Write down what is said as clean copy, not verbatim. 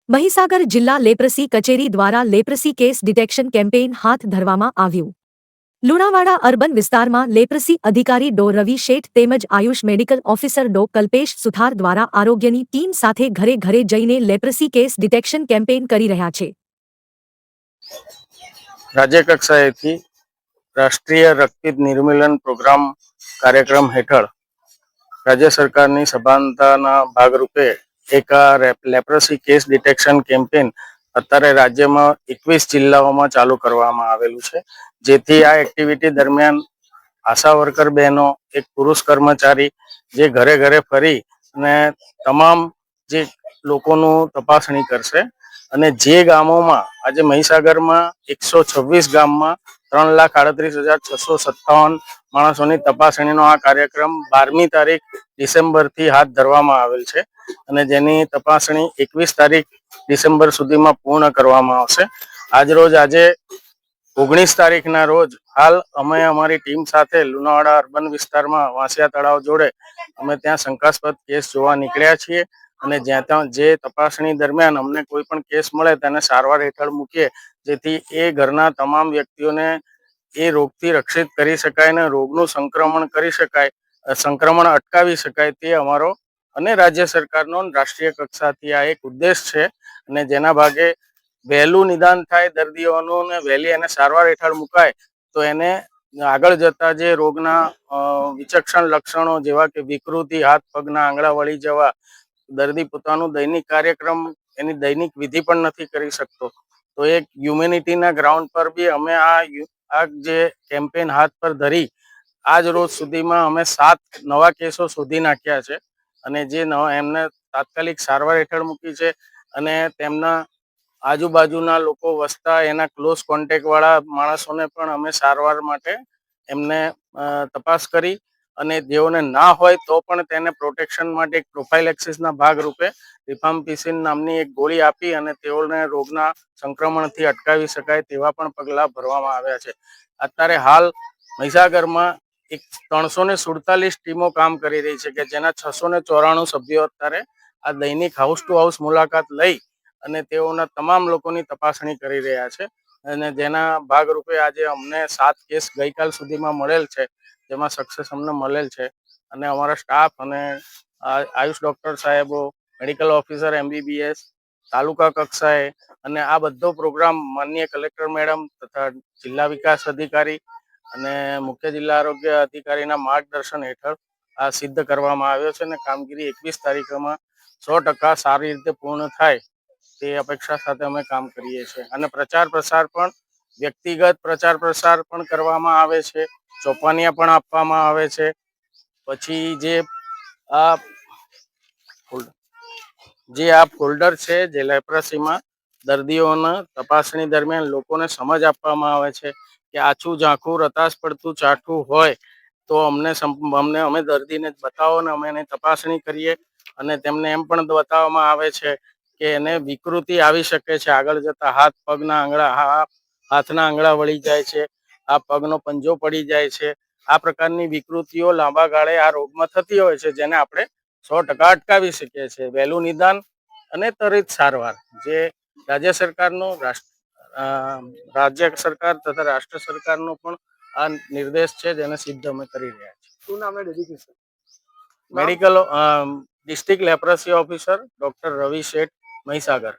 મહીસાગર જિલ્લા લેપ્રસી કચેરી દ્વારા લેપ્રસી કેસ ડિટેક્શન કેમ્પેઇન હાથ ધરવામાં આવ્યું. લુણાવાડા અર્બન વિસ્તારમાં લેપ્રસી અધિકારી ડો રવિ શેઠ તેમજ આયુષ મેડિકલ ઓફિસર ડો કલ્પેશ સુથાર દ્વારા આરોગ્યની ટીમ સાથે ઘરે ઘરે જઈને લેપ્રસી કેસ ડિટેક્શન કેમ્પેઇન કરી રહ્યા છે. રાજ્ય કક્ષાએથી રાષ્ટ્રીય રક્તપિત નિર્મૂલન પ્રોગ્રામ કાર્યક્રમ હેઠળ રાજ્ય સરકારની સભાનતાના ભાગરૂપે એક લેપ્રસી કેસ ડિટેક્શન કેમ્પેઇન અત્યારે રાજ્યમાં 21 જિલ્લાઓમાં ચાલુ કરવામાં આવેલું છે. જેથી આ એક્ટિવિટી દરમિયાન આશા વર્કર બહેનો, એક પુરુષ કર્મચારી જે ઘરે ઘરે ફરી અને તમામ જે લોકોનું તપાસણી કરશે અને જે ગામોમાં આજે મહીસાગરમાં 126 ગામમાં 3,38,657 માણસોની તપાસણીનો આ કાર્યક્રમ 12મી તારીખ ડિસેમ્બરથી હાથ ધરવામાં આવેલ છે અને જેની તપાસણી 21 તારીખ ડિસેમ્બર સુધીમાં પૂર્ણ કરવામાં આવશે. આજે 19 તારીખના રોજ હાલ અમે અમારી ટીમ સાથે લુણાવાડા અર્બન વિસ્તારમાં વાંસિયા તળાવ જોડે અમે ત્યાં શંકાસ્પદ કેસ જોવા નીકળ્યા છીએ અને જ્યાં જે તપાસણી દરમિયાન અમને કોઈ પણ કેસ મળે તેને સારવાર હેઠળ મૂકીએ, જેથી એ ઘરના તમામ વ્યક્તિઓને એ રોગથી રક્ષિત કરી શકાય અને રોગનું સંક્રમણ અટકાવી શકાય તે અમારો અને રાજ્ય સરકારનો રાષ્ટ્રીય કક્ષાથી આ એક ઉદ્દેશ છે અને જેના ભાગે વહેલું નિદાન થાય દર્દીઓનું ને વહેલી એને સારવાર હેઠળ મુકાય તો એને આગળ જતા જે રોગના વિચક્ષણ લક્ષણો જેવા કે વિકૃતિ, હાથ પગના આંગળા વળી જવા, દર્દી પોતાનું દૈનિક કાર્યક્રમ એની દૈનિક વિધિ પણ નથી કરી શકતો, તો એક હ્યુમેનિટીના ગ્રાઉન્ડ પર બી અમે આ જે કેમ્પેઇન હાથ પર ધરી આજ રોજ સુધીમાં અમે 7 નવા કેસો શોધી નાખ્યા છે અને જે એમને તાત્કાલિક સારવાર હેઠળ મૂકી છે અને તેમના આજુબાજુના લોકો વસતા એના ક્લોઝ કોન્ટેક્ટ વાળા માણસોને પણ અમે સારવાર માટે એમને તપાસ કરી અને જેઓને ના હોય તો પણ તેને પ્રોટેક્શન માટે એક પ્રોફાઇલેક્સિસના ભાગરૂપે રિફામ્પિસિન નામની એક ગોળી આપી અને તેઓને રોગના સંક્રમણથી અટકાવી શકાય તેવા પણ પગલાં ભરવામાં આવ્યા છે. અત્યારે હાલ મહીસાગરમાં 347 ટીમો કામ કરી રહી છે કે જેના 694 સભ્યો અત્યારે આ દૈનિક હાઉસ ટુ હાઉસ મુલાકાત લઈ અને તેઓના તમામ લોકોની તપાસણી કરી રહ્યા છે અને જેના ભાગરૂપે આજે અમને 7 કેસ ગઈકાલ સુધીમાં મળેલ છે, જેમાં સક્સેસ અમને મળેલ છે અને અમારા સ્ટાફ અને આયુષ ડોક્ટર સાહેબો, મેડિકલ ઓફિસર MBBS, તાલુકા કક્ષાએ અને આ બધો પ્રોગ્રામ માનનીય કલેક્ટર મેડમ તથા જિલ્લા વિકાસ અધિકારી અને મુખ્ય જિલ્લા આરોગ્ય અધિકારીના માર્ગદર્શન હેઠળ આ સિદ્ધ કરવામાં આવ્યો છે અને કામગીરી 21 તારીખમાં 100% સારી રીતે પૂર્ણ થાય તે અપેક્ષા સાથે અમે કામ કરીએ છીએ અને પ્રચાર પ્રસાર પણ વ્યક્તિગત પ્રચાર પ્રસાર પણ કરવામાં આવે છે, ચોપાનિયા પણ આપવામાં આવે છે. પછી જે આ ફોલ્ડર છે જે લેપ્રસીમાં દર્દીઓના તપાસણી દરમિયાન લોકોને સમજ આપવામાં આવે છે કે આછું ઝાંખું રતાશ પડતું ચાઠું હોય તો અમે દર્દીને બતાવો ને અમે એની તપાસણી કરીએ અને તેમને એમ પણ બતાવવામાં આવે છે કે એને વિકૃતિ આવી શકે છે આગળ જતા, હાથના આંગળા વળી જાય છે, આ પગનો પંજો પડી જાય છે, આ પ્રકારની વિકૃતિઓ લાંબા ગાળે આ રોગમાં થતી હોય છે જેને આપણે 100% અટકાવી શકીએ છીએ. વહેલું નિદાન અને ત્વરિત સારવાર જે રાજ્ય સરકાર તથા રાષ્ટ્ર સરકારનો પણ આ નિર્દેશ છે જેને સિદ્ધ અમે કરી રહ્યા છીએ. શું નામ dedication? Medical district leprosy officer doctor Ravi Sheth, Mahisagar.